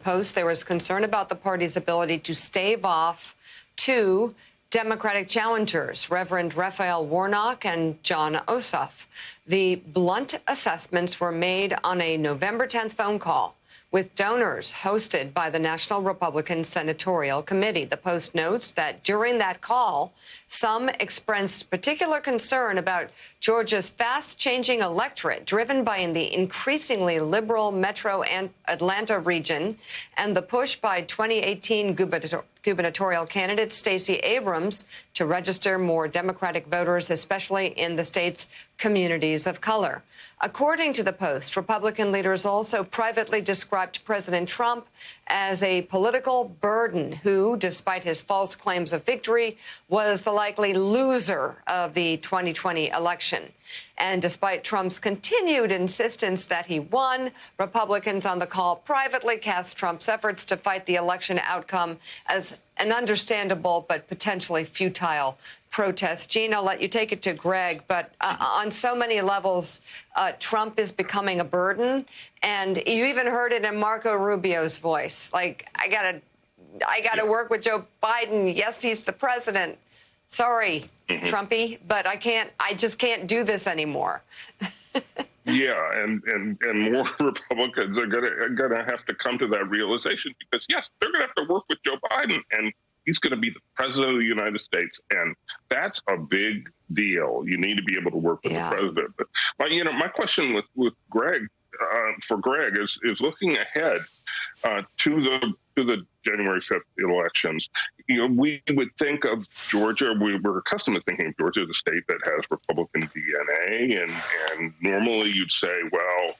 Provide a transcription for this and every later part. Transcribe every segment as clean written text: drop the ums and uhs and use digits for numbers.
Post, there was concern about the party's ability to stave off two Democratic challengers, Reverend Raphael Warnock and Jon Ossoff. The blunt assessments were made on a November 10th phone call with donors hosted by the National Republican Senatorial Committee. The Post notes that during that call, some expressed particular concern about Georgia's fast-changing electorate, driven by the increasingly liberal Metro and Atlanta region, and the push by 2018 gubernatorial candidate Stacey Abrams to register more Democratic voters, especially in the state's communities of color. According to the Post, Republican leaders also privately described President Trump as a political burden who, despite his false claims of victory, was the likely loser of the 2020 election. And despite Trump's continued insistence that he won, Republicans on the call privately cast Trump's efforts to fight the election outcome as an understandable but potentially futile protest. Gene, I'll let you take it to Greg, but on so many levels, Trump is becoming a burden. And you even heard it in Marco Rubio's voice. Like, I gotta work with Joe Biden. Yes, he's the president. Sorry, Trumpy, but I just can't do this anymore. Yeah, and more Republicans are gonna have to come to that realization because, yes, they're gonna have to work with Joe Biden, and he's going to be the president of the United States, and that's a big deal. You need to be able to work with the president. But my question with Greg, for Greg, is looking ahead to the January 5th elections. We would think of Georgia. We're accustomed to thinking of Georgia as a state that has Republican DNA, and normally you'd say, well,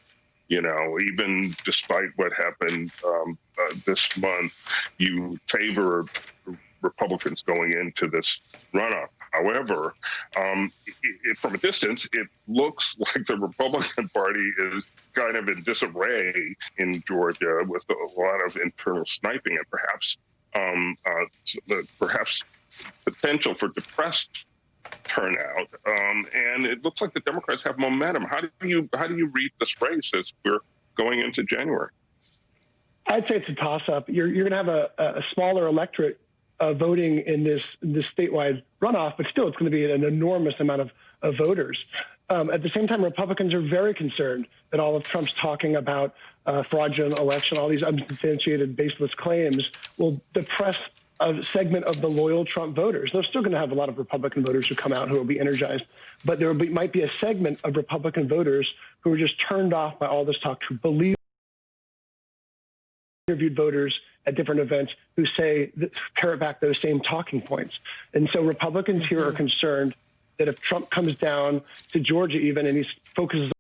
even despite what happened this month, you favor Republicans going into this runoff. However, from a distance, it looks like the Republican Party is kind of in disarray in Georgia with a lot of internal sniping and perhaps potential for depressed turnout. And it looks like the Democrats have momentum. How do you read this race as we're going into January? I'd say it's a toss-up. You're going to have a smaller electorate voting in this statewide runoff, but still it's going to be an enormous amount of voters. At the same time, Republicans are very concerned that all of Trump's talking about fraudulent election, all these unsubstantiated, baseless claims will depress a segment of the loyal Trump voters. They're still going to have a lot of Republican voters who come out who will be energized, but there might be a segment of Republican voters who are just turned off by all this talk, who believe interviewed voters at different events who say, parrot back those same talking points. And so Republicans here are concerned that if Trump comes down to Georgia even and he focuses